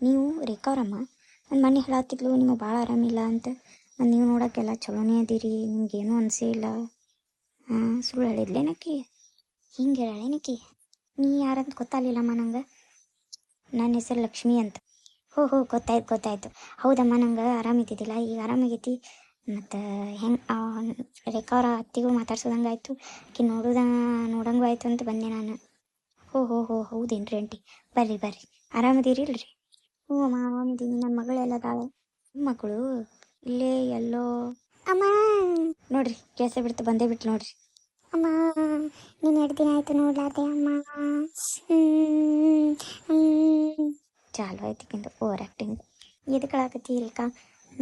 ನೀವು ರೇಖಾ ಅವರಮ್ಮ ನನ್ನ ಮನೆ ಹೇಳತ್ತಿದ್ಲು ನಿಮಗೆ ಭಾಳ ಆರಾಮಿಲ್ಲ ಅಂತ. ನೀವು ನೋಡೋಕ್ಕೆಲ್ಲ ಚಲೋನೇ ಅದೀರಿ, ನಿಮ್ಗೇನೂ ಅನಿಸೇ ಇಲ್ಲ. ಹಾಂ, ಸುಳ್ಳು ಹೇಳಿದ್ಲೇನಕ್ಕಿ? ಹಿಂಗೆ ಹೇಳೇನಕ್ಕಿ? ನೀ ಯಾರಂತ ಗೊತ್ತಾಗಲಿಲ್ಲಮ್ಮ ನಂಗೆ. ನನ್ನ ಹೆಸರು ಲಕ್ಷ್ಮಿ ಅಂತ. ಹೋ ಗೊತ್ತಾಯ್ತು. ಹೌದಮ್ಮ, ನಂಗೆ ಆರಾಮಿದ್ದಿದ್ದಿಲ್ಲ, ಈಗ ಆರಾಮಾಗೈತಿ. ಮತ್ತು ಹೆಂಗೆ ರೇಖಾ ಅವರ ಅತ್ತಿಗೂ ಮಾತಾಡ್ಸೋದಂಗಾಯ್ತು, ಆಕಿ ನೋಡಂಗೂ ಆಯಿತು ಅಂತ ಬಂದೆ ನಾನು. ಹೋ ಹೌದೇನ್ರಿ ಆಂಟಿ? ಬರ್ರಿ ಆರಾಮದಿರಿ ಇಲ್ರಿ? ಹ್ಞೂ ಅಮ್ಮ, ಆರಾಮಿದ್ದೀನಿ. ನನ್ನ ಮಗಳೆಲ್ಲದಾಳೆ. ಮಕ್ಕಳು ಇಲ್ಲೇ ಎಲ್ಲೋ. ಅಮ್ಮ ನೋಡ್ರಿ, ಕೆಲಸ ಬಿಡ್ತು ಬಂದೇ ಬಿಟ್ಟು ನೋಡ್ರಿ. ಅಮ್ಮ, ನೀನು 2 ದಿನ ಆಯಿತು ನೋಡ್ಲಾರ್ದೆ ಅಮ್ಮ. ಚಾಲು ಆಯ್ತಿಕ್ಕಿಂತ ಓವರ್ ಆ್ಯಕ್ಟಿಂಗ್. ಎದಕ್ಕೆ ಅಳಾಕತ್ತಿ ಇಲ್ಕ?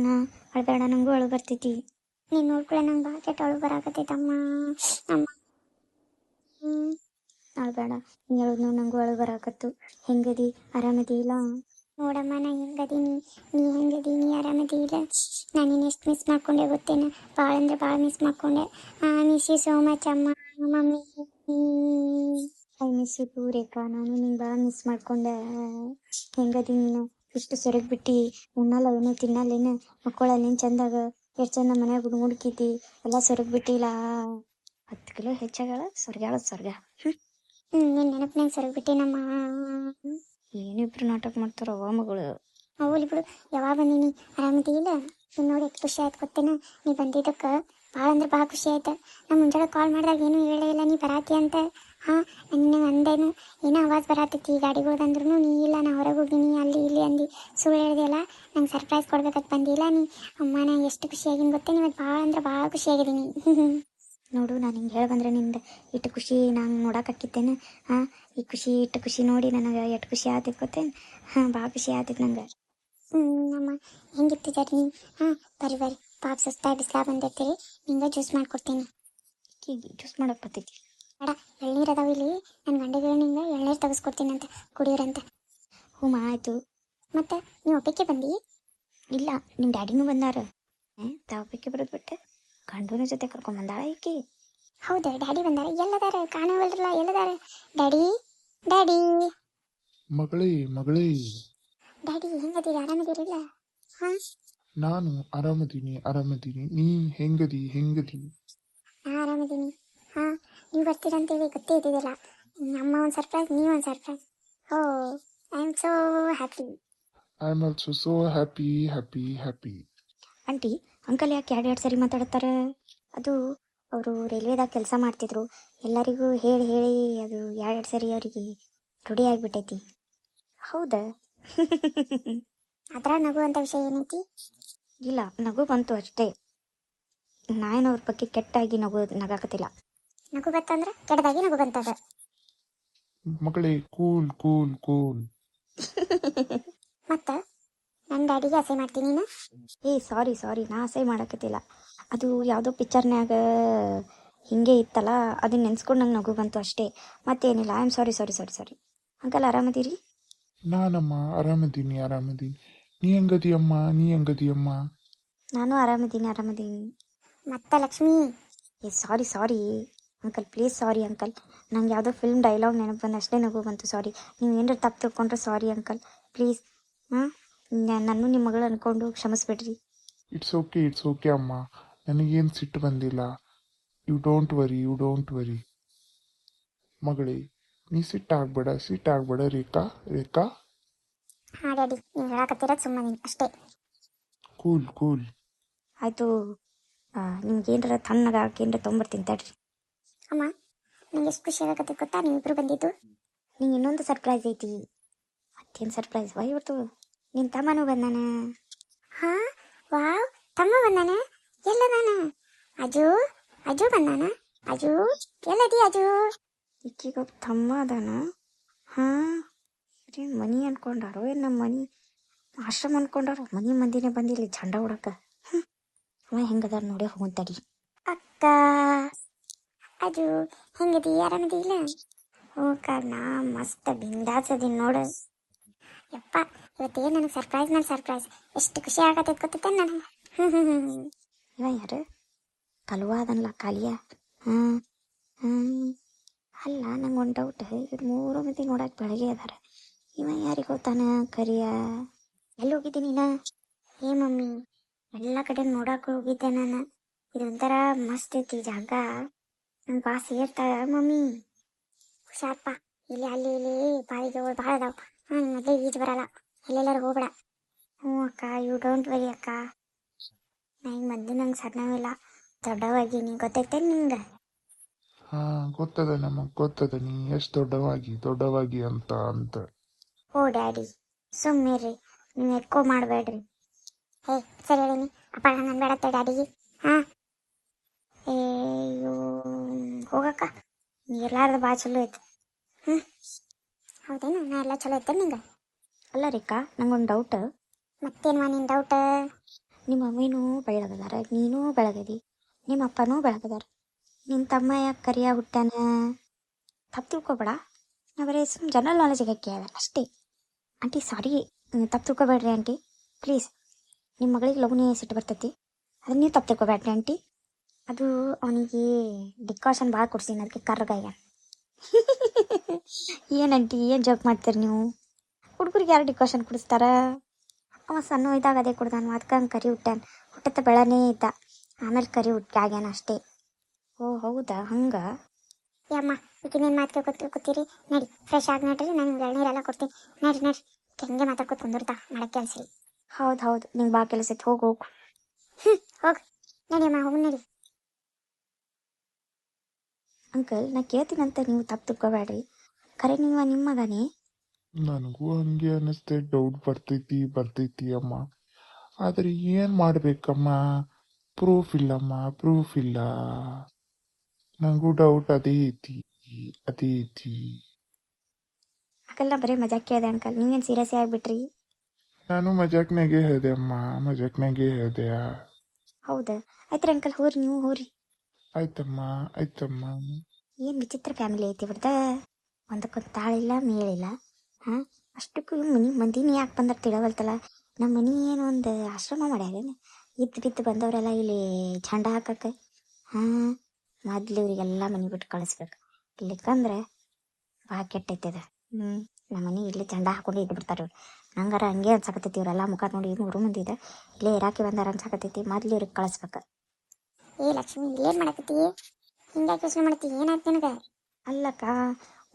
ನಾ ಅಳಬೇಡ, ನಂಗೂ ಅಳು ಬರ್ತೈತಿ. ನೀನು ನೋಡ್ಕೊಳ್ಳೆ, ನಂಗೆ ಭಾಳ ಕೆಟ್ಟ ಅಳು ಬರಾಕತ್ತೈತಮ್ಮ. ಅಮ್ಮ ಅಳಬೇಡ, ನೀ ಹೇಳೋದು ನಂಗೂ ಅಳು ಬರಾಕತ್ತು. ಹೆಂಗದಿ? ಆರಾಮದಿ ಇಲ್ಲ? ನೋಡಮ್ಮ, ನಾ ಹೆಂಗದೀನಿ, ನೀ ಹೆಂಗದಿ? ನೀ ಆರಾಮದಿ ಇಲ್ಲ? ನಾನು ನೀನು ಎಷ್ಟು ಮಿಸ್ ಮಾಡ್ಕೊಂಡೆ ಗೊತ್ತೇನೆ, ಭಾಳ ಅಂದರೆ ಭಾಳ ಮಿಸ್ ಮಾಡ್ಕೊಂಡೆ. ಮಿಸ್ ಯು ಸೋ ಮಚ್ ಅಮ್ಮ. Mummy I miss you too Rekha. ನಾನು ನಿಂಗೆ ಭಾಳ ಮಿಸ್ ಮಾಡ್ಕೊಂಡೆ. ಹೆಂಗದಿ ನೀನು? ಇಷ್ಟು ಸೊರಗಿ ಬಿಟ್ಟು, ಉಣ್ಣಲ್ಲ ಏನು, ತಿನ್ನಲ್ಲೇನು, ಮಕ್ಕಳಲ್ಲೇನು ಚಂದಾಗ, ಎಷ್ಟು ಚಂದ ಮನ್ಯಾಗ ಮುಡ್ಕಿತಿ, ಎಲ್ಲ ಸೊರಗಿ ಬಿಟ್ಟಿಲ್ಲ. 10 ಕಿಲೋ ಹೆಚ್ಚಾಗಳ ಸ್ವರ್ಗ. ನಿನ್ನ ನೆನಪಿನಾಗ ಸೊರಗ್ಬಿಟ್ಟೇನಮ್ಮ. ಏನಿಬ್ರು ನಾಟಕ ಮಾಡ್ತಾರವ ಮಗಳು. ಅವಲಿ ಬಿಡು, ಯಾವಾಗ ಬಂದೀನಿ? ಆರಾಮದಿ ಇಲ್ಲ? ನೀನು ನೋಡಿ ಎಷ್ಟು ಖುಷಿ ಆಯ್ತು ಗೊತ್ತೇನ ನೀ ಬಂದಿದ್ದಕ್ಕೆ. ಭಾಳ ಅಂದ್ರೆ ಭಾಳ ಖುಷಿ ಆಯ್ತು. ನಾನು ಮುಂಜಾನೆ ಕಾಲ್ ಮಾಡಿದಾಗ ಏನೂ ಹೇಳೇ ಇಲ್ಲ ನೀ ಬರಾತಿ ಅಂತ. ಹಾಂ, ನಿನಗೆ ಅಂದೇನು ಏನೋ ಆವಾಜ್ ಬರಾತೈತಿ ಗಾಡಿಗಳ್ದಂದ್ರೂ ನೀ ಇಲ್ಲ, ನಾ ಹೊರಗೆ ಹೋಗಿನಿ ಅಲ್ಲಿ ಇಲ್ಲಿ ಅಂದು ಸುಳ್ಳು ಹೇಳಿದೆಯಲ್ಲ. ನಂಗೆ ಸರ್ಪ್ರೈಸ್ ಕೊಡ್ಬೇಕಂತ ಬಂದಿಲ್ಲ ನೀ. ಅಮ್ಮ, ನಾನು ಎಷ್ಟು ಖುಷಿಯಾಗಿನಿ ಗೊತ್ತೇನೆ ಇವತ್ತು, ಭಾಳ ಅಂದ್ರೆ ಭಾಳ ಖುಷಿಯಾಗಿದ್ದೀನಿ. ನೋಡು, ನಾನು ಹಿಂಗೆ ಹೇಳಿ ಬಂದರೆ ನಿಂದು ಇಟ್ಟು ಖುಷಿ ನಾನು ನೋಡೋಕ್ಕಾಕಿತ್ತೇನೆ. ಹಾಂ, ಇಟ್ಟು ಖುಷಿ ನೋಡಿ ನನಗೆ ಎಷ್ಟು ಖುಷಿ ಆಗ್ತೈತೆ ಗೊತ್ತೇನು? ಹಾಂ, ಭಾಳ ಖುಷಿ ಆಗ್ತೈತೆ ನಂಗೆ. ಅಮ್ಮ, ಹೆಂಗಿತ್ತು ಜರ್ನಿ? ಹಾಂ, ಬರ್ರಿ ಪಾಪ ಸುಸ್ತಾಗಿ ಬಿಸ್ಲಾ ಬಂದೈತಿ, ನಿಂಗೆ ಜ್ಯೂಸ್ ಮಾಡ್ಕೊಡ್ತೀನಿ. ಜ್ಯೂಸ್ ಮಾಡೋಕೆ ಬರ್ತೈತಿ? ಬೇಡ, ಎಳ್ನೀರು ಅದಾವ ಇಲ್ಲಿ, ನನ್ನ ಗಂಡಗೆ ನಿಂಗೆ ಎಳ್ನೀರು ತೆಗೆಸ್ಕೊಡ್ತೀನಿ ಅಂತ, ಕುಡಿಯೋರಂತೆ. ಹ್ಞೂ ಆಯಿತು. ಮತ್ತು ನೀವು ಒಬ್ಬಕ್ಕೆ ಬಂದು? ಇಲ್ಲ, ನಿಮ್ಮ ಡ್ಯಾಡಿನೂ ಬಂದಾರ. ತಾವೊಬ್ಬಕ್ಕೆ ಬರೋದು ಬಿಟ್ಟು ಗಂಡನ ಜೊತೆ ಕರ್ಕೊಂಬಂದಾಳ ಈಕಿ. ಹೌದಾ, ಡ್ಯಾಡಿ ಬಂದಾರ? ಎಲ್ಲದಾರ? ಕಾಣವಲ್ರಲ್ಲ, ಎಲ್ಲದಾರ ಡ್ಯಾಡಿ? ಮಗಳೇ ಡ್ಯಾಡಿ ಹೆಂಗದೀರಿ? ಆರಾಮದಿರಿಲ್ಲ? ಹಾಂ, ನಾನು ಆರಾಮದೀನಿ. ನೀ ಹೆಂಗದಿ? ನಾ ಆರಾಮದೀನಿ. ಹಾಂ, ನೀವು ಬರ್ತೀರಂತೇಳಿ ಗೊತ್ತೇ ಇದ್ದಿದ್ದಿಲ್ಲ. ನಮ್ಮ ಒಂದು ಸರ್ಪ್ರೈಸ್, ನೀವು ಒಂದು surprise. Oh, I am so happy. I am also so happy. Aunty, uncle ಯಾಕೆ ಎರಡು ಸರಿ ಮಾತಾಡ್ತಾರೆ? ಅದು ಅವರು ರೈಲ್ವೆದಾಗ ಕೆಲಸ ಮಾಡ್ತಿದ್ರು, ಎಲ್ಲರಿಗೂ ಹೇಳಿ ಅದು ಎರಡು ಸರಿ ಅವರಿಗೆ ರೂಢಿ ಆಗಿಬಿಟ್ಟೈತಿ. ಹೌದಾ? ಅದರ ನಗುವಂಥ ವಿಷಯ ಏನೈತಿ? ಇಲ್ಲ, ನಗು ಬಂತು ಅಷ್ಟೇ. ನಾನೇನು ಅವ್ರ ಬಗ್ಗೆ ಕೆಟ್ಟಾಗಿ ನಗಾಕತ್ತಿಲ್ಲ. ನಗು ಬತ್ತಂದ್ರೆ ಕೆಟ್ಟದಾಗಿ ನಗು ಬಂತದ. ಮಗಳೇ, ಕೂಲ್. ಮತ್ತೆ ನನ್ನ ಡ್ಯಾಡಿಗೆ ಅಸಹ್ಯ ಮಾಡ್ತೀನಿ ನೀನು? ಸಾರಿ, ನಾ ಅಸಹ್ಯ ಮಾಡಕತ್ತಿಲ್ಲ. ಅದು ಯಾವುದೋ ಪಿಕ್ಚರ್ನ್ಯಾಗ ಹಿಂಗೆ ಇತ್ತಲ್ಲ, ಅದನ್ನ ನೆನ್ಸ್ಕೊಂಡು ನಂಗೆ ನಗು ಬಂತು ಅಷ್ಟೇ, ಮತ್ತೇನಿಲ್ಲ. I am sorry. ಅಂಕಲ್ ಆರಾಮದಿರಿ? ನಾನಮ್ಮ ಆರಾಮದೀನಿ. ನೀ ಹೆಂಗದಿಯಮ್ಮ? ನಾನು ಆರಾಮದೀನಿ. ಮತ್ತೆ Lakshmi? Sorry uncle, please sorry uncle. ನಂಗೆ ಯಾವುದೋ ಫಿಲ್ಮ್ ಡೈಲಾಗ್ ನೆನಪು ಬಂದು ಅಷ್ಟೇ ನಗು ಬಂತು. ಸಾರಿ, ನೀವು ಏನಾರು ತಪ್ಪು ತಿಳ್ಕೊಂಡ್ರೆ ಸಾರಿ ಅಂಕಲ್, ಪ್ಲೀಸ್. ನಾನು ನಿಮ್ಮ ಮಗಳು ಅಂದ್ಕೊಂಡು ಕ್ಷಮಿಸ್ಬಿಡ್ರಿ. ಇಟ್ಸ್ ಓಕೆ ಅಮ್ಮ, ನನಗೇನು ಸಿಟ್ಟು ಬಂದಿಲ್ಲ. ಯು ಡೋಂಟ್ ವರಿ ಮಗಳೇ. ನೀ ಸಿಟ್ಟಾಗ್ಬೇಡ ರೇಖಾ. ಹಾಂ ಡ್ಯಾಡಿ, ನೀವು ಹೇಳಕತ್ತಿರೋದು ಸುಮ್ಮನೆ ಅಷ್ಟೇ. ಕೂಲ್. ಆಯಿತು, ನಿಮ್ಗೆ ಏನಾರ ತಣ್ಣಗೆ ಏನಾರ ತೊಗೊಂಬರ್ತೀನಿ ತಡ್ರಿ. ಅಮ್ಮ, ನಂಗೆ ಎಷ್ಟು ಖುಷಿ ಆಗತ್ತೆ ಗೊತ್ತಾ ನೀವಿಬ್ರು ಬಂದಿದ್ದು. ನಿಂಗೆ ಇನ್ನೊಂದು ಸರ್ಪ್ರೈಸ್ ಐತಿ. ಮತ್ತೇನು ಸರ್ಪ್ರೈಸ್ ಇವತ್ತು? ನಿನ್ನ ತಮ್ಮನೂ ಬಂದಾನ. ಹಾಂ, ವಾವ್, ತಮ್ಮ ಬಂದಾನ? ಎಲ್ಲ ನಾನು ಅಜು ಬಂದಾನ? ಅಜು ಎಲ್ಲದಿ? ಅಜು ಈಕೀಗ ತಮ್ಮ ಅದಾನ? ಹಾಂ, ಮನಿ ಅನ್ಕೊಂಡಾರೋ ಏನು? ನಮ್ಮ ಮನಿ ಆಶ್ರಮ ಅನ್ಕೊಂಡಾರೋ? ಮನಿ ಮಂದಿನೇ ಬಂದಿಲ್ಲ ಝಂಡ ಹೊಡಕ. ಅವ ಹೆಂಗದಾರ ನೋಡಿ ಹೋಗಂತಡಿ. ಅಕ್ಕ, ಅಜು ಹೆಂಗದಿ? ಆರಾಮದಿ ಇಲ್ಲ? ಹ್ಞೂ ಕರ್ಣ, ಮಸ್ತ್ ಬಿಂದಾಸ್ ಅದೀನಿ ನೋಡು. ಯಪ್ಪ, ಇವತ್ತೇನು ನನಗೆ ಸರ್ಪ್ರೈಸ್. ಎಷ್ಟು ಖುಷಿ ಆಗತ್ತೈತೆ ಗೊತ್ತೈತೆ ನನಗೆ. ಇವ ಯಾರು? ಕಲ್ವ ಅದನ್ಲ, ಕಾಲಿಯ? ಅಲ್ಲ, ನಂಗೆ ಒಂದು ಡೌಟ್. ಇವ್ರು 3 ಮಂದಿ ನೋಡಕ್ಕೆ ಬೆಳಗ್ಗೆ ಅದಾರ, ಇವ ಯಾರಿಗೆ ಹೋಗ್ತಾನ ಕರಿಯ. ಎಲ್ಲಿ ಹೋಗಿದ್ದೆ ನೀನು? ಏ ಮಮ್ಮಿ, ಎಲ್ಲ ಕಡೆ ನೋಡಕ್ಕೆ ಹೋಗಿದ್ದೆ ನಾನು. ಇದೊಂಥರ ಮಸ್ತ್ ಐತಿ ಜಾಗ. ನನ್ನ ಬಾ ಸೇರ್ತಾಳ ಮಮ್ಮಿ. ಹುಷಾರಪ್ಪ, ಇಲ್ಲಿ ಅಲ್ಲಿ ಇಲ್ಲಿ ಬಾವಿಗಳು ಭಾಳ ಅದಾವ. ಮೊದಲೇ ಈಜು ಬರಲ್ಲ, ಎಲ್ಲೆಲ್ಲರೂ ಹೋಗ್ಬೇಡ. ಹ್ಞೂ ಅಕ್ಕ, ಯು ಡೋಂಟ್ ವರಿ ಅಕ್ಕ. ನಾ ಈಗ ಮೊದಲು ನಂಗೆ ಸಣ್ಣವಿಲ್ಲ, ದೊಡ್ಡವಾಗಿನಿ, ಗೊತ್ತೈತೆ ನಿಂಗೆ? ಹಾಂ ಗೊತ್ತದ ನಮಗೆ ಗೊತ್ತದ, ನೀ ಎಷ್ಟು ದೊಡ್ಡವಾಗಿ ಅಂತ. ಓ ಡ್ಯಾಡಿ, ಸುಮ್ಮನಿರಿ, ನೀವು ಎಕ್ಕೋ ಮಾಡಬೇಡ್ರಿ. ಹೇ ಸರಿ ಹೇಳೀನಿ, ಅಪ್ಪ ನಾನು ಬೇಡತ್ತೆ ಡ್ಯಾಡಿಗೆ. ಹಾಂ ಏಯೋ ಹೋಗಕ್ಕ, ನೀರ್ಲಾರ್ದ ಭಾಳ ಚಲೋ ಐತೆ. ಹ್ಞೂ ಹೌದೇನು, ನಾ ಎಲ್ಲ ಚಲೋ ಐತೆ ನಿಂಗೆ? ಅಲ್ಲ ರೀಕಾ, ನಂಗೊಂದು ಡೌಟ್. ಮತ್ತೇನು ನಿನ್ನ ಡೌಟ್? ನಿಮ್ಮ ಮಮ್ಮಿನೂ ಬೆಳಗದಾರ, ನೀನೂ ಬೆಳಗದಿ, ನಿಮ್ಮ ಅಪ್ಪನೂ ಬೆಳಗದಾರ, ನಿಮ್ಮ ತಮ್ಮ ಯಾಕೆ ಕರಿಯ ಹುಟ್ಟಾನ? ತಪ್ಪು ತಿಳ್ಕೊಬೇಡ, ನಾ ಬರೀ ಸುಮ್ಮನೆ ಜನರಲ್ ನಾಲೆಜಿಗೆ ಕೇಳಿದೆ ಅಷ್ಟೇ. ಆಂಟಿ ಸಾರಿ, ತಪ್ಪು ತಿಳ್ಕೊಬೇಡ್ರಿ ಆಂಟಿ, ಪ್ಲೀಸ್. ನಿಮ್ಮ ಮಗಳಿಗೆ ಲಗುನೇ ಸಿಟ್ಟು ಬರ್ತೈತಿ, ಅದನ್ನ ನೀವು ತಪ್ಪು ತಿಳ್ಕೊಬೇಡ್ರಿ ಆಂಟಿ. ಅದು ಅವನಿಗೆ ಡಿಕಾಷನ್ ಭಾಳ ಕೊಡ್ಸೀನಿ, ಅದಕ್ಕೆ ಕರ್ರಗಾಯ. ಏನಂಟಿ, ಏನು ಜೋಕ್ ಮಾಡ್ತೀರಿ ನೀವು? ಹುಡುಗರಿಗೆ ಯಾರು ಡಿಕಾಷನ್ ಕುಡಿಸ್ತಾರ? ಅವ ಸಣ್ಣ ಇದ್ದಾಗ ಅದೇ ಕುಡ್ದಾನು, ಅದಕ್ಕೆ ಹಂಗೆ ಕರಿ ಹುಟ್ಟಾನ. ಹುಟ್ಟತ್ತ ಬೆಳನೇ ಇದ್ದ, ಆಮೇಲೆ ಕರಿ ಆಗ್ಯಾನ ಅಷ್ಟೇ. ಓ ಹೌದಾ, ಹಂಗೆ? ಯಮ್ಮ ಈಗಿನೇನು ಮಾತು ಕೂತೀರಿ? ನಡಿ ಫ್ರೆಶ್ ಆಗಿ ನಡ್ರಿ, ನಾನು ಎಳ್ನೀರೆಲ್ಲ ಕೊಡ್ತೀನಿ. ನಡ್ರಿ ಹೆಂಗೆ ಮಾತಾಡ್ಕೊತ ಕುಂದಿರ್ತಾ ಮಾಡಕ್ಕೆ ಕೆಲಸ. ಹೌದು ನಿಂಗೆ ಬಾ ಕೆಲಸ ಐತೆ, ಹೋಗು ಹೋಗು ನಡಿಯಮ್ಮ, ಹೋಗು ನಡಿ. ಅಂಕಲ್, ನಾ ಕೇಳ್ತೀನಂತ ನೀವು ತಪ್ಪು ತಿಳ್ಕೊಬೇಡ್ರಿ, ಖರೆ ನೀವು ನಿಮ್ಮ ಮಗನೇ? ನನಗೂ ಹಂಗೆ ಅನ್ನಿಸ್ತೆ, ಡೌಟ್ ಬರ್ತೈತಿ ಅಮ್ಮ. ಆದರೆ ಏನು ಮಾಡಬೇಕಮ್ಮ? ಪ್ರೂಫ್ ಇಲ್ಲ. ನನಗೂ ಡೌಟ್ ಅದೇ ಐತಿ. ಅಂಕಲ್, ನಾ ಬರೀ ಮಜಾಕ್ ಕೇಳಿದೆ ಅಂಕಲ್, ನೀವೇನು ಸೀರಿಯಸ್ ಆಗಿಬಿಟ್ರಿ? ನಾನು ಮಜಾಕ್ನಾಗೆ ಹೇಳಿದೆ ಅಮ್ಮ, ಮಜಾಕ್ನಾಗೆ ಹೇಳಿದೆ. ಹೌದಾ, ಆಯ್ತು ಅಂಕಲ್, ಹೋರಿ ನೀವು ಹೋರಿ. ಆಯ್ತಮ್ಮ. ಏನು ವಿಚಿತ್ರ ಫ್ಯಾಮಿಲಿ ಐತಿ ಬಿಡ್ದ, ಒಂದಕ್ಕೊಂದು ತಾಳಿಲ್ಲ ಮೇಳಿಲ್ಲ. ಹಾಂ, ಅಷ್ಟಕ್ಕೂ ಮನೆ ಮಂದಿನಿ ಯಾಕೆ ಬಂದ್ರೆ ತಿಳವಲ್ತಲ್ಲ. ನಮ್ಮ ಮನೆ ಏನು ಒಂದು ಆಶ್ರಮ ಮಾಡ್ಯಾರೇನು? ಬಿದ್ದು ಬಂದವರೆಲ್ಲ ಇಲ್ಲಿ ಝಂಡ ಹಾಕಕ್ಕೆ. ಹಾಂ, ಮೊದ್ಲು ಇವರಿಗೆಲ್ಲ ಮನೆ ಬಿಟ್ಟು ಕಳಿಸ್ಬೇಕು, ಇಲ್ಲಿಕ್ಕಂದ್ರೆ ಭಾಳ ಕೆಟ್ಟೈತಿದೆ. ನಮ್ಮ ಮನೆ ಇಲ್ಲಿ ಝಂಡ ಹಾಕೊಂಡು ಇದ್ದು ಬಿಡ್ತಾರೆ ಇವ್ರು. ನಂಗಾರ ಹಂಗೆ ಅನ್ಸಕತ್ತೈತಿ, ಇವರೆಲ್ಲ ಮುಖ ನೋಡಿ 3 ಮಂದಿ ಇದೆ ಇಲ್ಲೇ ಇರಾಕಿ ಬಂದಾರ ಅನ್ಸಕತ್ತೈತಿ. ಮೊದ್ಲು ಇವ್ರಿಗೆ ಕಳಿಸ್ಬೇಕು. ಏ ಲಕ್ಷ್ಮಿ, ಇಲ್ಲೇನು ಮಾಡಕತ್ತಿ? ಹಿಂಗಾಗಿ ಯೋಚನೆ ಮಾಡ್ತೀವಿ, ಏನಾಯ್ತು ನನಗೆ? ಅಲ್ಲಕ್ಕ,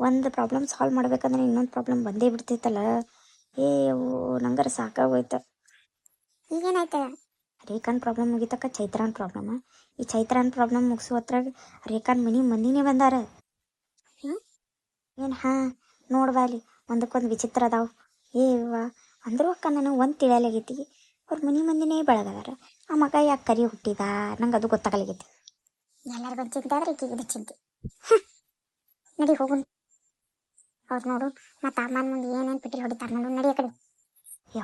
ಒಂದು ಪ್ರಾಬ್ಲಮ್ ಸಾಲ್ವ್ ಮಾಡ್ಬೇಕಂದ್ರೆ ಇನ್ನೊಂದು ಪ್ರಾಬ್ಲಮ್ ಬಂದೇ ಬಿಡ್ತೈತಲ್ಲ. ಅವು ನಂಗಾರ ಸಾಕಾಗೋಯ್ತು. ಈಗೇನಾಯ್ತು? ರೇಖಾನ್ ಪ್ರಾಬ್ಲಮ್ ಮುಗಿತಕ್ಕ ಚೈತ್ರಾನ್ ಪ್ರಾಬ್ಲಮ್. ಈ ಚೈತ್ರಾನ್ ಪ್ರಾಬ್ಲಮ್ ಮುಗಿಸುವತ್ರಾಗ ರೇಖಾನ್ ಮಂದಿನೇ ಬಂದಾರ. ಏನು? ಹಾಂ, ನೋಡ್ಬಾಲಿ ಒಂದಕ್ಕೊಂದು ವಿಚಿತ್ರ ಅದಾವು. ಏವ್ವ, ಅಂದ್ರೂ ಅಕ್ಕ ನನಗೆ ಒಂದು ತಿಳಿಯಲಾಗೈತಿ, ಅವ್ರ ಮಂದಿನೇ ಬೆಳಗದಾರ, ಆ ಮಗ ಯಾಕೆ ಕರಿ ಹುಟ್ಟಿದ ನಂಗೆ ಅದು ಗೊತ್ತಾಗಲಾಗೈತಿ. ಎಲ್ಲರಿಗೊಂದು ಚಿಂತೆ ಆದ್ರೆ ಈಕಿಗೆ ಚಿಂತೆ. ನಡಿ ಹೋಗು. ಅವ್ರು ನೋಡು, ಮತ್ತು ಅಮ್ಮನ ಮುಂದೆ ಏನೇನು ಪಿಟ್ರಿ ಹೊಡಿತಾರೆ ನೋಡು, ನಡಿ ಆ ಕಡೆ.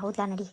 ಹೌದಾ, ನಡಿ.